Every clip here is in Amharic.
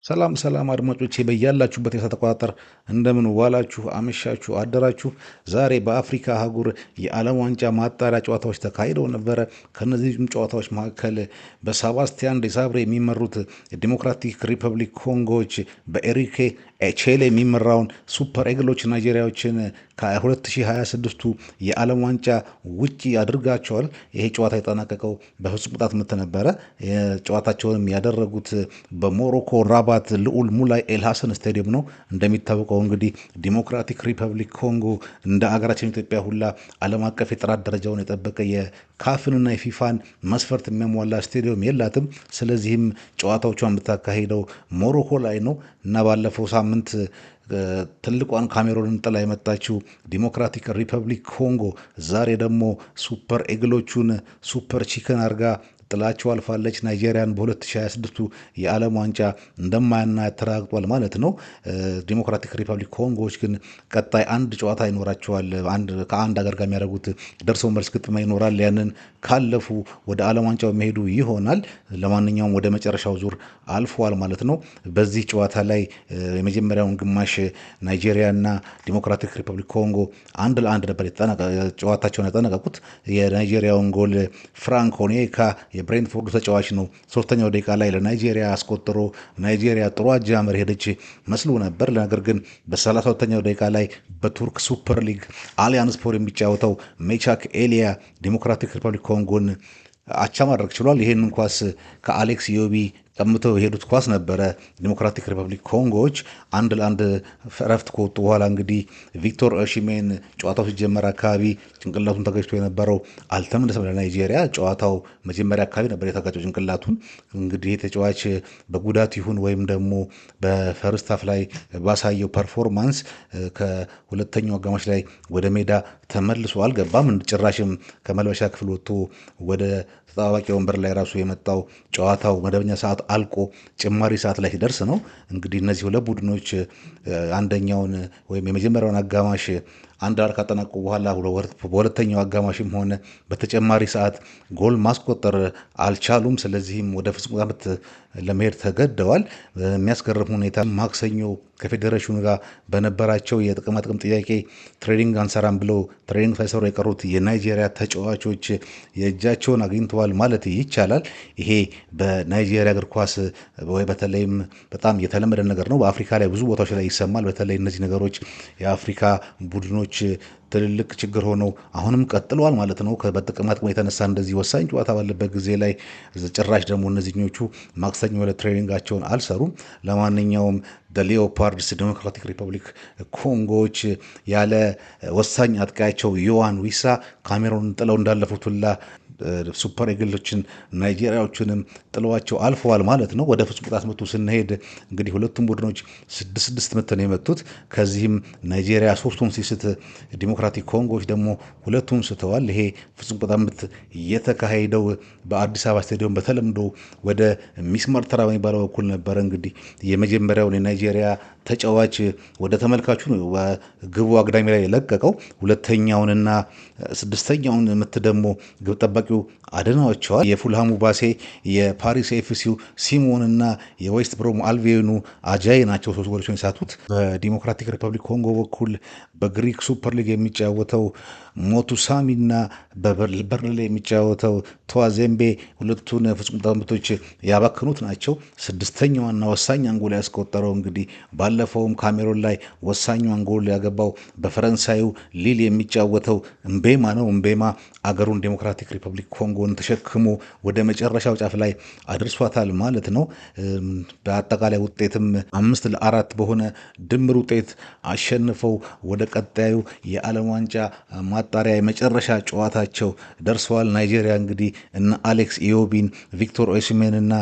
ሰላም አድማጮቼ በያላችሁበት የሰዓት አቆጣጠር እንደምን ዋላችሁ አመሻችሁ አደራችሁ። ዛሬ በአፍሪካ አህጉር የዓለም ዋንጫ ማጣሪያ ጨዋታዎች ተካሂደው ነበረ። ከነዚህም ጨዋታዎች መካከል በሳባስቲያን ዴሳብሬ የሚመሩት የዲሞክራቲክ ሪፐብሊክ ኮንጎዎች በኤሪኬ ቼሌ የሚመራውን ሱፐር ኤግሎች ናይጄሪያዎችን ከ2026ቱ የዓለም ዋንጫ ውጪ አድርጋቸዋል። ይሄ ጨዋታ የጠናቀቀው በፍጹም ቅጣት ምት ነበረ። ጨዋታቸውንም ያደረጉት በሞሮኮ ራባት ልዑል ሙላይ ኤልሐሰን ስታዲየም ነው። እንደሚታወቀው እንግዲህ ዲሞክራቲክ ሪፐብሊክ ኮንጎ እንደ አገራችን ኢትዮጵያ ሁላ ዓለም አቀፍ የጥራት ደረጃውን የጠበቀ የካፍንና የፊፋን መስፈርት የሚያሟላ ስታዲየም የላትም። ስለዚህም ጨዋታዎቿን የምታካሄደው ሞሮኮ ላይ ነው እና ባለፈው ሳምንት ትልቋን ካሜሮንን ጥላ የመጣችው ዲሞክራቲክ ሪፐብሊክ ኮንጎ ዛሬ ደግሞ ሱፐር ኤግሎቹን ሱፐር ቺከን አርጋ ጥላቸው አልፋለች። ናይጄሪያን በ2026ቱ የዓለም ዋንጫ እንደማያናያት ተረጋግጧል ማለት ነው። ዲሞክራቲክ ሪፐብሊክ ኮንጎዎች ግን ቀጣይ አንድ ጨዋታ ይኖራቸዋል። ከአንድ ሀገር ጋር የሚያደርጉት ደርሶ መልስ ግጥሚያ ይኖራል። ያንን ካለፉ ወደ ዓለም ዋንጫው የሚሄዱ ይሆናል። ለማንኛውም ወደ መጨረሻው ዙር አልፈዋል ማለት ነው። በዚህ ጨዋታ ላይ የመጀመሪያውን ግማሽ ናይጄሪያና ዲሞክራቲክ ሪፐብሊክ ኮንጎ 1-1 ነበር ጨዋታቸውን ያጠናቀቁት። የናይጄሪያውን ጎል ፍራንክ ኦኔካ የብሬንትፎርዱ ተጫዋች ነው ሶስተኛው ደቂቃ ላይ ለናይጄሪያ አስቆጥሮ ናይጄሪያ ጥሩ አጀማመር ሄደች መስሎ ነበር። ነገር ግን በ32ኛው ደቂቃ ላይ በቱርክ ሱፐር ሊግ አሊያን ስፖር የሚጫወተው ሜቻክ ኤሊያ ዲሞክራቲክ ሪፐብሊክ ኮንጎን አቻ ማድረግ ችሏል። ይህንን ኳስ ከአሌክስ ኢዮቢ ቀምተው የሄዱት ኳስ ነበረ። ዲሞክራቲክ ሪፐብሊክ ኮንጎዎች 1-1 እረፍት ከወጡ በኋላ እንግዲህ ቪክቶር ኦሺሜን ጨዋታው ሲጀመር አካባቢ ጭንቅላቱን ተገጭቶ የነበረው አልተመለሰም ለናይጄሪያ። ጨዋታው መጀመሪያ አካባቢ ነበር የተጋጨው ጭንቅላቱን። እንግዲህ ተጫዋች በጉዳት ይሁን ወይም ደግሞ በፈርስት ሃፍ ላይ ባሳየው ፐርፎርማንስ ከሁለተኛው አጋማሽ ላይ ወደ ሜዳ ተመልሶ አልገባም። ጭራሽም ከመልበሻ ክፍል ወጥቶ ወደ ተጣባቂ ወንበር ላይ ራሱ የመጣው ጨዋታው መደበኛ ሰዓት አልቆ ጭማሪ ሰዓት ላይ ሲደርስ ነው። እንግዲህ እነዚህ ሁለት ቡድኖች አንደኛውን ወይም የመጀመሪያውን አጋማሽ አንድ አር ካጠናቁ በኋላ በሁለተኛው አጋማሽም ሆነ በተጨማሪ ሰዓት ጎል ማስቆጠር አልቻሉም። ስለዚህም ወደ ፍጹም ቅጣት ምት ለመሄድ ተገደዋል። የሚያስገርም ሁኔታ ማክሰኞ ከፌዴሬሽኑ ጋር በነበራቸው የጥቅማጥቅም ጥያቄ ትሬኒንግ አንሰራም ብለው ትሬኒንግ ሳይሰሩ የቀሩት የናይጄሪያ ተጫዋቾች የእጃቸውን አግኝተዋል ማለት ይቻላል። ይሄ በናይጄሪያ እግር ኳስ ወይ በተለይም በጣም የተለመደ ነገር ነው። በአፍሪካ ላይ ብዙ ቦታዎች ላይ ይሰማል። በተለይ እነዚህ ነገሮች የአፍሪካ ቡድኖች ትልልቅ ችግር ሆነው አሁንም ቀጥለዋል ማለት ነው። በጥቅማጥቅም የተነሳ እንደዚህ ወሳኝ ጨዋታ ባለበት ጊዜ ላይ ጭራሽ ደግሞ እነዚህኞቹ ማክሰኞ ለትሬኒንጋቸውን አልሰሩም። ለማንኛውም ሌኦፓርድስ ዲሞክራቲክ ሪፐብሊክ ኮንጎዎች ያለ ወሳኝ አጥቃያቸው ዮዋን ዊሳ ካሜሮንን ጥለው እንዳለፉት ሁላ ሱፐር ኤግሎችን ናይጄሪያዎችንም ጥለዋቸው አልፈዋል ማለት ነው። ወደ ፍጹም ቅጣት ምቱ ስንሄድ እንግዲህ ሁለቱም ቡድኖች 6-6 ምት ነው የመቱት። ከዚህም ናይጄሪያ 3ቱን ሲስት ዲሞክራቲክ ኮንጎዎች ደግሞ 2ቱን ስተዋል። ይሄ ፍጹም ቅጣት ምት የተካሄደው በአዲስ አበባ ስታዲየም በተለምዶ ወደ ሚስማር ተራ በሚባለው በኩል ነበረ። እንግዲህ የመጀመሪያውን የናይጄሪያ ተጫዋች ወደ ተመልካቹ ግቡ አግዳሚ ላይ የለቀቀው፣ ሁለተኛውንና ስድስተኛውን ምት ደግሞ ግብ ጠባቂው አድነዋቸዋል። የፉልሃሙ ባሴ፣ የፓሪስ ኤፍሲው ሲሞንና የዌስት ብሮም አልቬኑ አጃይ ናቸው 3 ጎሎችን የሳቱት። በዲሞክራቲክ ሪፐብሊክ ኮንጎ በኩል በግሪክ ሱፐር ሊግ የሚጫወተው ሞቱሳሚና በበርንሌ የሚጫወተው ተዋዜምቤ ሁለቱን ፍጹም ቅጣት ምቶች ያባክኑት ናቸው። ስድስተኛዋና ወሳኝ አንጎል ያስቆጠረው እንግዲህ ባለፈውም ካሜሮን ላይ ወሳኙ አንጎል ያገባው በፈረንሳዩ ሊል የሚጫወተው እምቤማ ነው። እምቤማ አገሩን ዲሞክራቲክ ሪፐብሊክ ኮንጎን ተሸክሞ ወደ መጨረሻው ጫፍ ላይ አድርሷታል ማለት ነው። በአጠቃላይ ውጤትም 5-4 በሆነ ድምር ውጤት አሸንፈው ወደ ቀጣዩ የዓለም ዋንጫ ማጣሪያ የመጨረሻ ጨዋታቸው ደርሰዋል። ናይጄሪያ እንግዲህ እነ አሌክስ ኢዮቢን፣ ቪክቶር ኦሲሜንና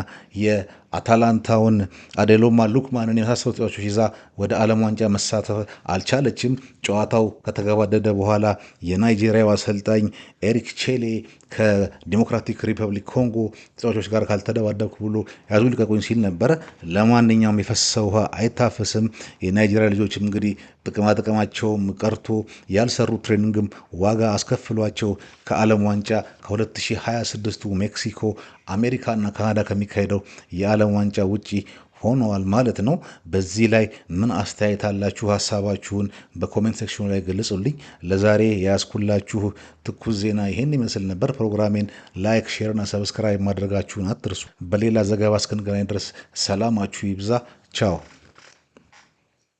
የአታላንታውን አዴሎማ ሉክማንን የመሳሰሉ ተጫዋቾች ይዛ ወደ ዓለም ዋንጫ መሳተፍ አልቻለችም። ጨዋታው ከተገባደደ በኋላ የናይጄሪያው አሰልጣኝ ኤሪክ ቼሌ ከዲሞክራቲክ ሪፐብሊክ ኮንጎ ተጫዋቾች ጋር ካልተደባደብኩ ብሎ ያዙ ልቀቁኝ ሲል ነበረ። ለማንኛውም የፈሰሰ ውሃ አይታፈስም። የናይጄሪያ ልጆችም እንግዲህ ጥቅማቸውም ቀርቶ ያልሰሩ ትሬኒንግም ዋጋ አስከፍሏቸው ከዓለም ዋንጫ ከ2026ቱ ሜክሲኮ፣ አሜሪካና ካናዳ ከሚካሄደው የዓለም ዋንጫ ውጪ ሆነዋል ማለት ነው። በዚህ ላይ ምን አስተያየት አላችሁ? ሀሳባችሁን በኮሜንት ሴክሽኑ ላይ ገለጹልኝ። ለዛሬ የያዝኩላችሁ ትኩስ ዜና ይሄን ይመስል ነበር። ፕሮግራሜን ላይክ፣ ሼር እና ሰብስክራይብ ማድረጋችሁን አትርሱ። በሌላ ዘገባ እስክንገናኝ ድረስ ሰላማችሁ ይብዛ። ቻው